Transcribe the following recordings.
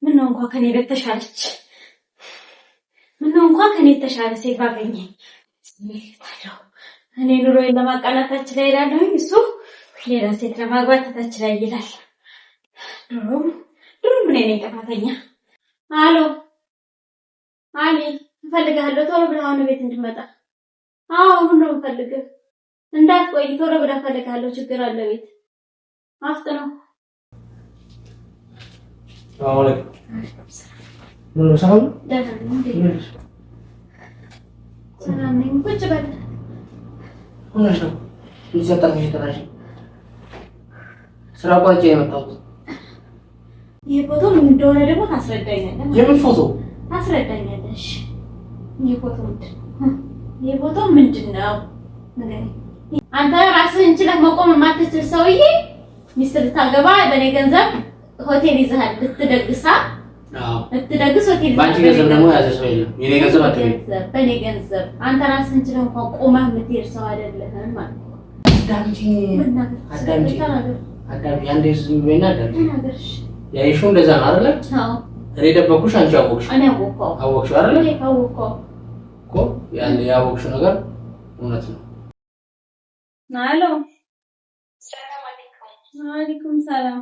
ምነው እንኳን ከኔ በተሻለች ምነው እንኳን ከኔ ተሻለ ሴት ባገኘኝ ስሜታለሁ እኔ ኑሮዬን ለማቃናታች ላይ ያለሁኝ እሱ ሌላ ሴት ለማግባት ታች ላይ ይላል ድሮም ምን ነኝ ጥፋተኛ አሎ አሊ ፈልጋለሁ ቶሎ ብለህ አሁን ቤት እንድመጣ አዎ አሁን ነው ፈልገህ እንዳትቆይ ቶሎ ብለህ ፈልጋለሁ ችግር አለ ቤት አፍጥነው አሁን ነው ሰላም ሰላም ነኝ ቁጭ በል ሆነሽ ነው ይዘጣኝ ይተራሽ ስራ ቋንቋ የመጣሁት ይሄ ፎቶ ምን እንደሆነ ደግሞ ታስረዳኛለህ የምን ፎቶ ታስረዳኛለሽ ይሄ ፎቶ ምንድነው ነገር አንተ ራስህን ችለህ መቆም የማትችል ሰውዬ ሚስት ልታገባ በኔ ገንዘብ ሆቴል ይዘሃል ልትደግሳ ልትደግስ ሆቴል ባንቺ ገንዘብ ደግሞ ያዘ ሰው የለም የኔ ገንዘብ አትበይ በኔ ገንዘብ አንተ ራስህን ችለህ እንኳን ቆመህ የምትሄድ ሰው አይደለህም ማለት ነው አዳምጪ አንዴ ዝም በይና አዳምጪ ያይሽው እንደዛ ነው አይደለ አዎ እኔ ደበኩሽ አንቺ አወቅሽ እኔ አወቅኩ አይደለ እኔ አወቅኩ እኮ ያን ያወቅሽው ነገር እውነት ነው አሎ ሰላም አለይኩም ወአለይኩም ሰላም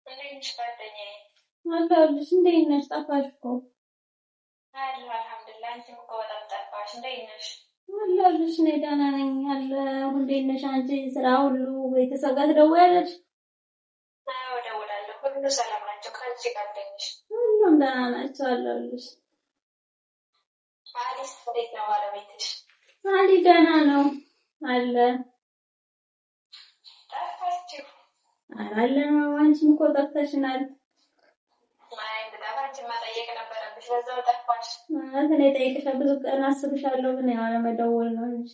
እንዴት ነሽ ጓደኛዬ አለሁልሽ እንዴት ነሽ ጠፋሽ እኮ አልሐምዱሊላህ አንቺም እኮ በጣም ጠፋሽ እንዴት ነሽ አለሁልሽ እኔ ደህና ነኝ አለሁ እንዴት ነሽ አንቺ ስራ ሁሉ ቤተሰብ ጋር ትደውያለሽ አዎ እደውላለሁ ሁሉ ሰላም ናቸው ከአንቺ ጋር እንዴት ነሽ ሁሉም ደህና ናቸው አለሁልሽ አሊስ እንዴት ነው ባለቤትሽ አሊ ደህና ነው አለ ጠፋችሁ አለ ነው አንቺም እኮ ጠፍተሽናል አንቺን መጠየቅ ነበረብሽ በዛው ጠፋሽ እኔ ጠይቅሻለሁ ብዙ ቀን አስብሻለሁ ግን ያው ለመደወል ነው እንጂ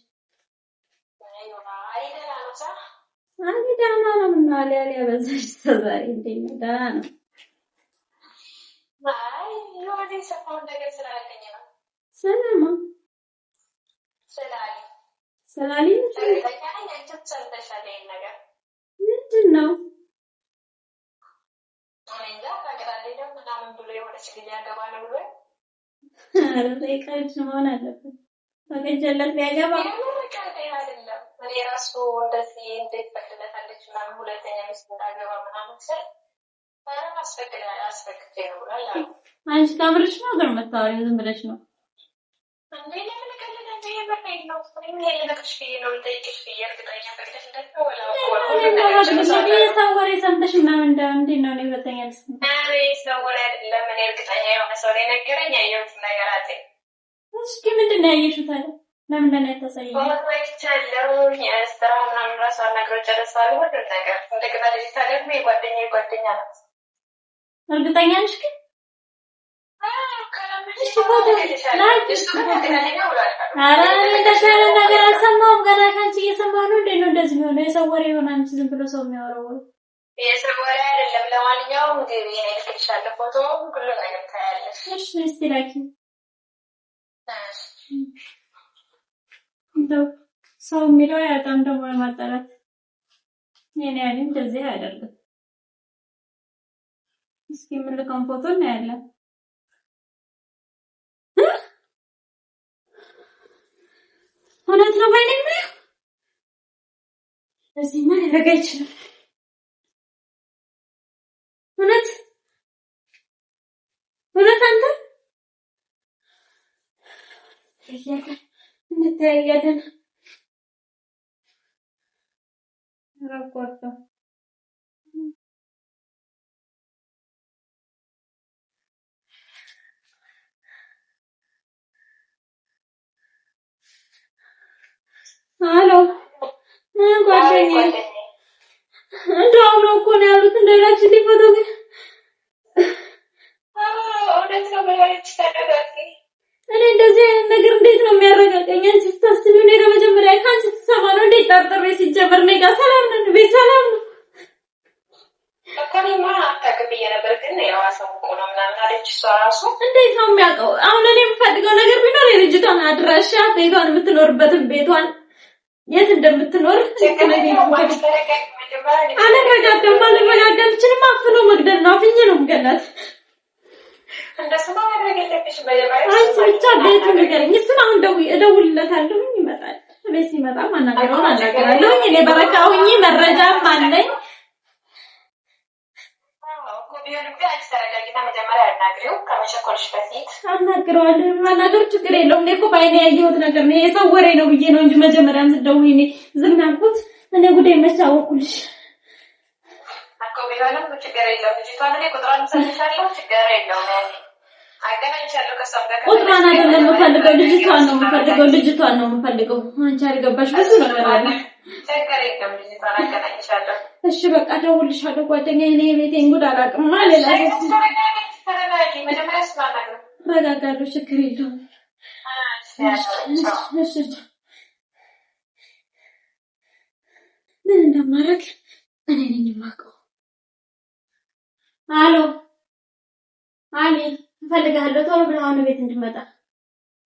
አይ ደህና ነው ምን አለ በዛሽ ተዛሬ እንዴት ነው ደህና ነው አይ ወዲ ሰፋው ነገር ስላለኝ ነው ሰላሊ ሰላሊ ሰምተሻል ይሄን ነገር ምንድን ነው እንጃ ታውቃለህ ደግሞ ምናምን ብሎ የሆነ ችግር ያገባ ነው ብሎ አረ ጠይቃች መሆን አለበት ታገጀለት ሊያገባ አይደለም እኔ ራሱ እንደዚህ እንዴት ፈቅድለታለች ምናምን ሁለተኛ ሚስት እንዳገባ ምናምን ስል አስፈቅድ ነው ብሏል አንቺ ከምርሽ ነው ግን መታወሪው ዝም ብለሽ ነው እንዴ ለምን ከለለ እንዴ በቃኝ ነው ምን ያለከሽ ነው ልጠይቅሽ እርግጠኛ ፈቅደሽ እንደው ወላ ሰው ወሬ ሰምተሽ ምናምን እንዴት ነው ሁለተኛ ሚስት አሬ ሰው ወሬ አይደለም እኔ እርግጠኛ የሆነ ሰው ላይ ነገረኝ ያየሁት ነገር አለ እስኪ ምንድን ነው ያየሽው ታዲያ ለምን እንደተሰየኝ ወይቻለው የስራ ምናምን ራሱ አናግረው ጨርሳለሁ ሁሉ ነገር እንደገና ልጅቷ ደግሞ የጓደኛ ናት እርግጠኛ ነሽ ግን አረ እንደሻለ ነገር አልሰማሁም ገና ካንቺ እየሰማሁ ነው እንዴ ነው እንደዚህ ነው የሰው ወሬ ይሆን አንቺ ዝም ብሎ ሰው የሚያወራው የሰው ወሬ አይደለም ለማንኛውም ግቢ እኔ ልክልሻለሁ ፎቶ ሁሉ ነገር ታያለሽ እሺ እስቲ ላኪ እንደው ሰው የሚለው ያጣም ደግሞ ለማጣላት የኔ ያለ እንደዚህ አይደለም እስኪ ምን ለካምፖቶ ነው ያለ እውነት ነው ባይነኝ እዚህ ምን ሊረጋ ይችላል እውነት አንተ እንተያያለን ረቆርቶ አሎ ጓደኛዬ እንደው ነው እኮ ነው ያሉት እንደላች ሊፎቶ ግን ወደዛ በላች ተደጋቂ እኔ እንደዚህ አይነት ነገር እንዴት ነው የሚያረጋጋኝ አንቺ ስታስቢው ነው ለመጀመሪያ ካንቺ ተሰማ ነው እንዴት ጠርጥሬ ሲጀመር ነው ጋር ሰላም ነው ቤት ሰላም ነው ከኔማ አታውቅም ነበር ግን ያው አሳውቆ ነው ምናምን አለች እሷ ራሱ እንዴት ነው የሚያውቀው አሁን እኔ የምፈልገው ነገር ቢኖር የልጅቷን አድራሻ ቤቷን የምትኖርበትን ቤቷን የት እንደምትኖር አለረጋጋም አለረጋጋም አፍኖ መግደል ነው አፍኜ ነው የምገላት እንደሱ ማድረግ የለብሽ በየባይ አንቺ ብቻ ቤት ንገረኝ። እሱን አሁን እደውልለታለሁ ይመጣል። ቤት ሲመጣ አናገራለሁ። እኔ በረካ ሆኜ መረጃም አለኝ። አናግረዋለሁ። ማናገሩ ችግር የለውም። እኔ እኮ በዓይኔ ያየሁት ነገር ነው። የሰው ወሬ ነው ብዬ ነው እንጂ መጀመሪያም ስትደውይ እኔ ዝም ያልኩት። እኔ ጉዳይ መች አወኩልሽ? እኮ ቢሆንም ችግር የለውም። ልጅቷን እኔ ቁጥሯን ሰጥቻለሁ። ችግር የለውም። አገናኝቻለሁ ከእሷም ጋር። ቁጥሯን አይደለም የምፈልገው፣ ልጅቷን ነው የምፈልገው። ልጅቷን ነው የምፈልገው። አንቺ አልገባሽ። ብዙ ነገር አለ። ችግር የለውም። ልጅቷን አገናኝቻለሁ። እሺ በቃ እደውልልሻለሁ። ጓደኛዬ እኔ የቤቴን ጉድ አላውቅም። ሌላ መጀመሪያ ስማናገር ረጋጋለሁ። ችግር የለውም። እሺ ምን እንደማደርግ እኔ ነኝ የማውቀው። አሎ አሊ፣ እፈልግሃለሁ። ቶሎ ብለህ አሁን ቤት እንድትመጣ።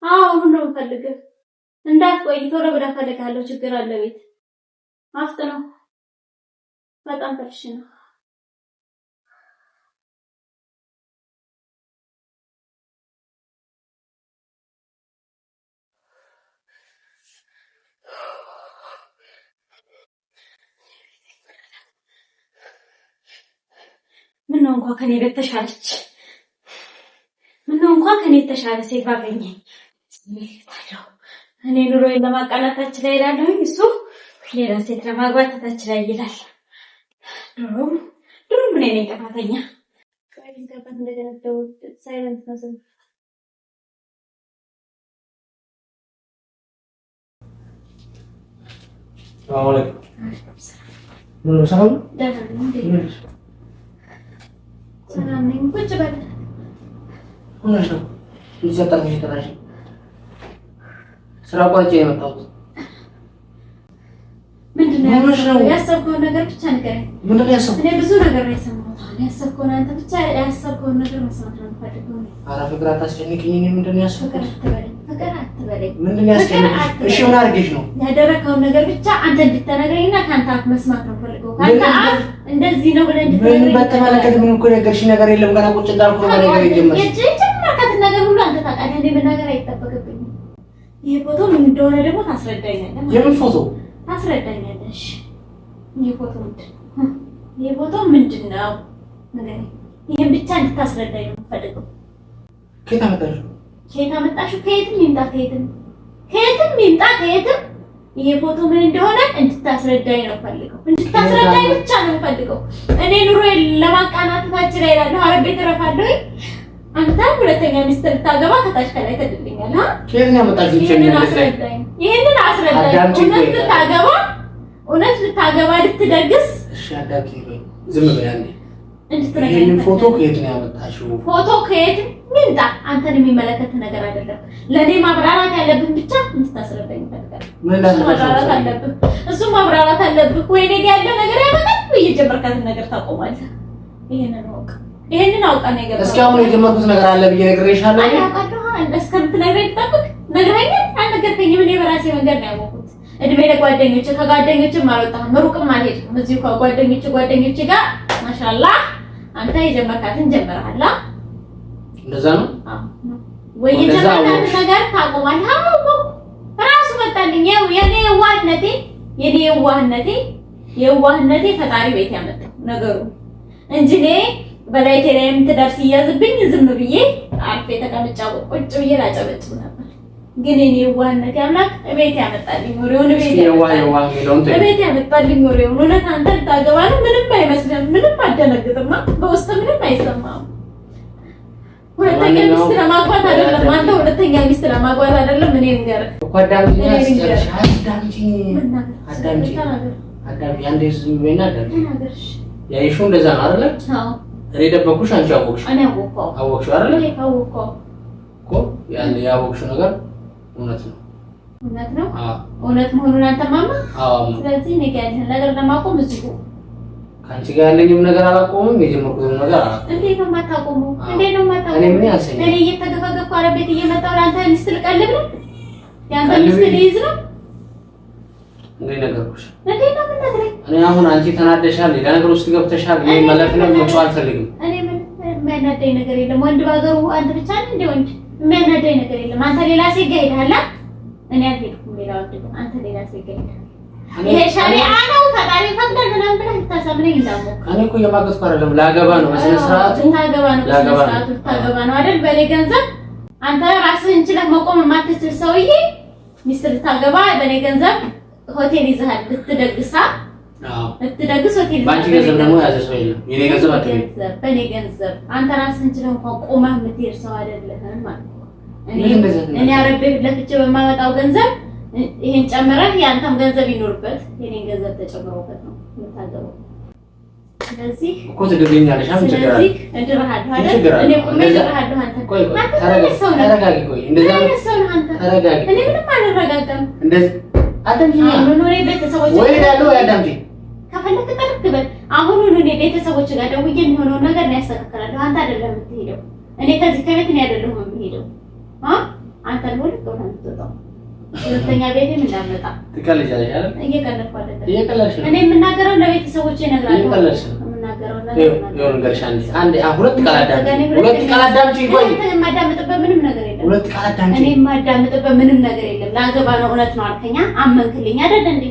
አዎ አሁን ነው የምፈልግህ። እንዳትቆይ፣ ቶሎ ብለህ እፈልግሃለሁ። ችግር አለ ቤት። አፍጥነው። በጣም ፈርሽ ነው። ምነው እንኳን ከኔ በተሻለች ምነው እንኳን ከኔ የተሻለ ሴት ባገኘኝ። እኔ ኑሮዬን ለማቃናታች ላይ እላለሁኝ፣ እሱ ሌላ ሴት ለማግባት ታች ላይ ይላል። ድሮም ምን ነኝ ጥፋተኛ? ካይን ተባት እንደገነደው ሳይለንት ነው። ሰላም ሰላም ነኝ። ቁጭ በል። ሆነሽ ነው ይዘጣኝ ይተራሽ ስራ ቋንቋ የመጣሁት ምንድነው ያሰብከውን ነገር ብቻ ንገረኝ። ምንድነው ያሰብከው? እኔ ብዙ ነገር ነው የሰማሁት። ያሰብከውን አንተ ብቻ ያሰብከውን ነገር መስማት ነው የምፈልገው። ኧረ ፍቅር አታስጨንቅኝ። እኔ ምንድነው ያሰብከው? ፍቅር አትበለኝ። ምንድነው ያስጨንቅሽ? እሺ ምን አድርጌሽ ነው? ያደረከውን ነገር ብቻ አንተ እንድትነግረኝና ካንተ አፍ መስማት ነው የምፈልገው። ካንተ አፍ እንደዚህ ነው ብለህ እንድትነግረኝ። ምን በተመለከተ ምን እኮ ነገርሽ ነገር የለም። ገና ቁጭ እንዳልኩ ነው ነገር የጀመርሽ። የጀመርካት ነገር ሁሉ አንተ ታውቃለህ። እኔ መናገር አይጠበቅብኝም። ይሄ ፎቶ ምን እንደሆነ ደግሞ ታስረዳኛለህ። የምን ፎቶ ታስረዳኛለሽ? ይሄ ፎቶ ምንድን ነው? ነገር ይሄን ብቻ እንድታስረዳኝ ነው የምፈልገው። ከየት አመጣሽው? ከየትም ይምጣ ከየትም ይሄ ፎቶ ምን እንደሆነ እንድታስረዳኝ ነው የምፈልገው። እንድታስረዳኝ ብቻ ነው የምፈልገው። እኔ ኑሮዬን ለማቃናት ታች ላይ እላለሁ። አረብ ቤት እረፋለሁ። አንተ ሁለተኛ ሚስት ልታገባ ከታች ከላይ ተደልኛለህ። ከየት ነው ያመጣሽው? ይሄንን አስረዳኝ። እውነት ልታገባ ልትደግስ። እሺ አዳምጪኝ። ዝም በይ አንዴ። ይሄንን ፎቶ ከየት ነው ያመጣሽው? ፎቶ ከየት ምንጣ አንተን የሚመለከት ነገር አይደለም። ለኔ ማብራራት ያለብን ብቻ እንድታስረዳኝ ፈልጋለሁ። ምን ማብራራት አለብህ? እሱ ማብራራት አለብህ ወይ? ነገ ያለ ነገር ያመጣል ወይ? የጀመርካትን ነገር ታቆማለህ። ይሄንን አውቃ ነው የገባው። እስኪ አሁን የጀመርኩት ነገር አለ ብዬ ነግሬሻለሁ። አያውቃለሁ። እስከምትነግረኝ ጠብቅ። ነግረኸኛል። አልነገርከኝም። እኔ በራሴ መንገድ ነው ያወቅሁት። እድሜ ለጓደኞቼ ከጓደኞቼም አልወጣህም፣ ሩቅም አልሄድኩም። እዚሁ ከጓደኞቼ ጋር ማሻአላህ አንተ የጀመርካትን ጀምረሃል። እንደዛ ነው። አዎ ወይ? የጀመርካትን ነገር ታቆማለህ። አዎ ራሱ መጣልኝ። የኔ የዋህነቴ ፈጣሪ ቤት ያመጣው ነገሩ እንጂ እኔ በላይቴ ላይ የምትደርስ እያዝብኝ ዝም ብዬ አርፌ ተቀምጫ ቁጭ ብዬ ላጨበጭብ ነበር። ግን እኔ የዋህነቴ አምላክ ቤት ያመጣልኝ ወሬውን ቤት ያመጣልኝ ወሬውን። እውነት አንተ ልታገባ ነው? ምንም አይመስልም። ምንም አደነግጥማ። በውስጥ ምንም አይሰማም። ሁለተኛ ሚስት ለማግባት አይደለም። አንተ ሁለተኛ ሚስት ለማግባት አይደለም። እኔ ንገር እኮ አዳምጪኝ። አንዴ ዝም በይና አዳምጪኝ። ያይሽው እንደዛ ነው አይደለ? አዎ። እኔ ደበኩሽ፣ አንቺ አወቅሽ። እኔ አወቅሽው አይደለ? እኔ አወቅኩ እኮ ያን ያወቅሽው ነገር እውነት ነው። አዎ እውነት መሆኑን አንተ ማማ። አዎ። ስለዚህ እኔ ጋር ያለህን ነገር ለማቆም እዚሁ ከአንቺ ጋር ያለኝም ነገር አላቆምም። የጀመርኩትም ነገር አላቆምም። እንዴት ነው የማታቆመው? እኔ ምን ያንሰኛል? እኔ እየተገፈገፍኩ አረብ ቤት እየመጣሁ ለአንተ ሚስት ልቀልብ ነው? ያንተ ሚስት ልይዝ ነው? እንዴ ነገርኩሽ። እንዴት ነው የምትነግረኝ? እኔ አሁን አንቺ ተናደሻል፣ ሌላ ነገር ውስጥ ገብተሻል። እኔ ማለት ነው መጫወት አልፈልግም። እኔ የሚያናደኝ ነገር የለም። ወንድ ባገሩ አንተ ብቻ ነህ እንደ ወንድ የሚያናደኝ ነገር የለም። አንተ ሌላ ሴት ጋር ሄደሃል። እኔ አልሄድኩም ሌላ ወንድ አንተ ሌላ ሴት ጋር ሄደሃል። ይሄ ሸሪዓ ነው ፈጣሪ ፈቅዷል ምናምን ብለህ ልታሳምነኝ እንዳትሞክር። እኔ እኮ የማገዝኩ አይደለም ላገባ ነው በስነ ስርዓቱ ታገባ ነው በስነ ስርዓቱ ታገባ ነው አይደል? በኔ ገንዘብ አንተ ራስህን ችለህ መቆም የማትችል ሰውዬ ሚስት ልታገባ በኔ ገንዘብ ሆቴል ይዘሃል ልትደግሳ ልትደግስ ሆቴል ባንቺ ገንዘብ ደግሞ ያዘ ሰው የለም። የኔ ገንዘብ አትበይ። በኔ ገንዘብ አንተ ራስህን ችለህ እንኳን ቆመህ የምትሄድ ሰው አይደለህም ማለት ነው። እኔ አረቤ ለፍቼ በማመጣው ገንዘብ ይሄን ጨምረህ ያንተም ገንዘብ ይኖርበት የኔን ገንዘብ ተጨምሮበት ነው የምታገባው። ስለዚህ እኮ ትድርኛለሽ አሁን ችግር አለ። እድርሃለሁ አይደል? እኔ ቆሜ እድርሃለሁ። አንተ ቆይ ተረጋጊ። ቆይ እንደዛ ተረጋጊ። እኔ ምንም አልረጋጋም። እንደዚህ አዳምጪኝ። አሁን እኔ ቤተሰቦች ወይ ያለው ያዳምጪኝ። ከፈለክ ተረክበል። አሁን እኔ ቤተሰቦች ጋር ደውዬ የሚሆነውን ነገር ነው ያስተካክላለሁ። አንተ አይደለም የምትሄደው። እኔ ከዚህ ከቤት ነው አይደለም የምሄደው። አንተ ነው ልትወጣ የምትወጣው። ሁለተኛ ቤቴም እንዳመጣ ትቀልጃለሽ አይደል? እየቀለድኩ አይደለም። እየቀለድሽ ነው። እኔ የምናገረው ለቤተሰቦቼ እነግራለሁ። እየቀለድሽ ነው። የምናገረው ነገር ይሁን ገርሻ አንዴ ሁለት ቃል አዳምጪኝ። ቆይ የማዳምጥበት ምንም ነገር የለም። ሁለት ቃል አዳምጪኝ። እኔ የማዳምጥበት ምንም ነገር የለም። ላገባ ነው እውነት ነው አልከኛ አመንክልኝ አይደል እንዴ?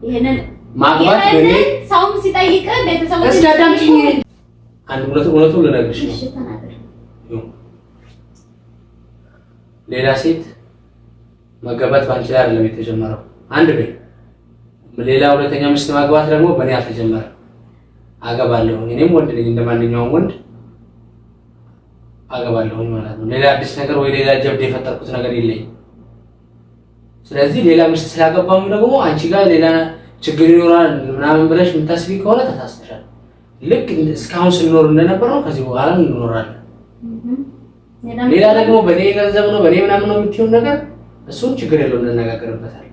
ይሄንን ማግባት በኔ ሰውም ሲጠይቅ ቤተሰቦቼ እስኪ አዳምጪኝ። አንድ እውነቱን ልነግርሽ ነው። እሺ ተናገር። ሌላ ሴት መገባት ባንቺ ላይ አይደለም የተጀመረው። አንድ ቤት ሌላ ሁለተኛ ሚስት ማግባት ደግሞ በእኔ አልተጀመረም። አገባለሁ። እኔም ወንድ ነኝ እንደማንኛውም ወንድ አገባለሁ ማለት ነው። ሌላ አዲስ ነገር ወይ ሌላ ጀብድ የፈጠርኩት ነገር የለኝም። ስለዚህ ሌላ ሚስት ስላገባሁ ደግሞ አንቺ ጋር ሌላ ችግር ይኖራል ምናምን ብለሽ የምታስቢ ከሆነ ተሳስተሻል። ልክ እስካሁን ስንኖር እንደነበር ነው ከዚህ በኋላ እንኖራለን። ሌላ ደግሞ በኔ ገንዘብ ነው በኔ ምናምን ነው የምትይው ነገር እሱን ችግር የለውም እንነጋገርበታለን።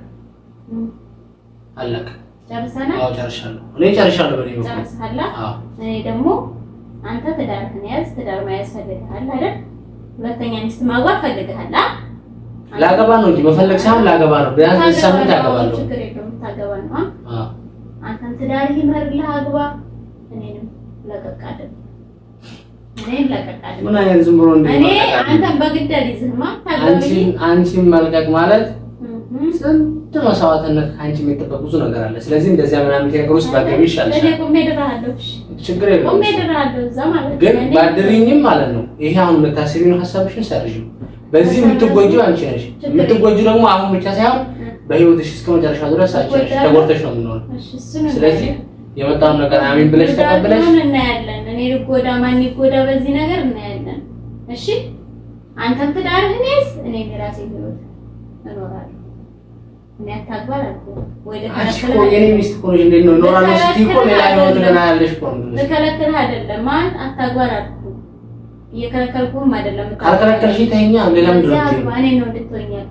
አለቀ። ጨርሰናል? አዎ ጨርሻለሁ። እኔ ጨርሻለሁ በኔ በኩል። ጨርሰሃል? አዎ። እኔ ደግሞ አንተ ትዳርህን ያዝ፣ ትዳር መያዝ ፈልገሃል አይደል? ሁለተኛ ሚስት ማግባት ፈልገሃል? ላገባ ነው እንጂ መፈለግ ሳይሆን ላገባ ነው። ቢያንስ ሳምንት አገባለሁ። ችግር የለውም ታገባ ነው። አዎ። አንተም ትዳርህ ይመርልህ አግባ፣ እኔንም ለቀቅ አድርግ። እኔን ለቀቅ አድርግ። ምን አይነት ዝም ብሎ እንደ እኔ አንተም በግድ አልይዝህማ። አንቺን መልቀቅ ማለት ስንት መስዋዕትነት አንቺ የሚጠበቅ ብዙ ነገር አለ። ስለዚህ እንደዚያ ምናምን ነገር ውስጥ ባገቢ ይሻላል። እኔ ቆሜ እድርሃለሁ። ችግር የለውም። ቆሜ እድርሃለሁ እዛ ማለት ነው። ግን ባድሪኝም ማለት ነው። ይሄ አሁን የምታስቢው ነው ሀሳብሽን ሰርጂው። በዚህ የምትጎጂው አንቺ ነሽ። የምትጎጂው ደግሞ አሁን ብቻ ሳይሆን በህይወትሽ እስከ መጨረሻ ድረስ አንቺ ነሽ። ተጎድተሽ ነው የምኖረው። ስለዚህ የመጣውን ነገር አሜን ብለሽ ተቀበለሽ እናያለን። እኔ ልጎዳ ማን ይጎዳ በዚህ ነገር እናያለን። እሺ አንተም ትዳርህን ያዝ፣ እኔም የራሴን ህይወት እኖራለሁ። እኔ አታግባል አልኩህ ወይ ለከለከለ የኔ ሚስት እኮ ነሽ። እንዴት ነው እኖራለሁ ስትይ እኮ ሌላ ህይወት ገና ያለሽ እኮ ነው። ለከለከለ አይደለም ማን አታግባል አልኩህ። እየከለከልኩህም አይደለም። ካልከለከልሽ ተይኛ። ሌላ ምንድን ነው እኔ ነው እንድትወኛል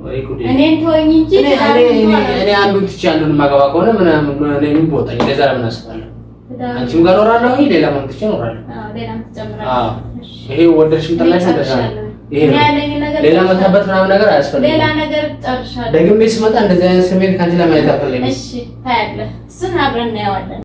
ወይ ጉዴ። እኔን ተወኝ እንጂ እኔ አንዱን ትቼ አንዱን ማገባ ከሆነ ምን ቦታኝ? ለዛ ለምን አስባለሁ? አንቺም ጋር እኖራለሁ፣ ሌላ ማን ትቼ እኖራለሁ። ሌላም ትጨምራለህ። ይሄ ወደድሽም ጠላሽም እንደዛ ነው። ይሄ ሌላ መታበት ምናምን ነገር አያስፈልግም። ሌላ ነገር ጨርሻለሁ። ደግሜ ስመጣ እንደዚህ አይነት ስሜት ካንቺ ላይ ማየት አልፈልግም። እሺ ታያለህ። እሱን አብረን እናየዋለን።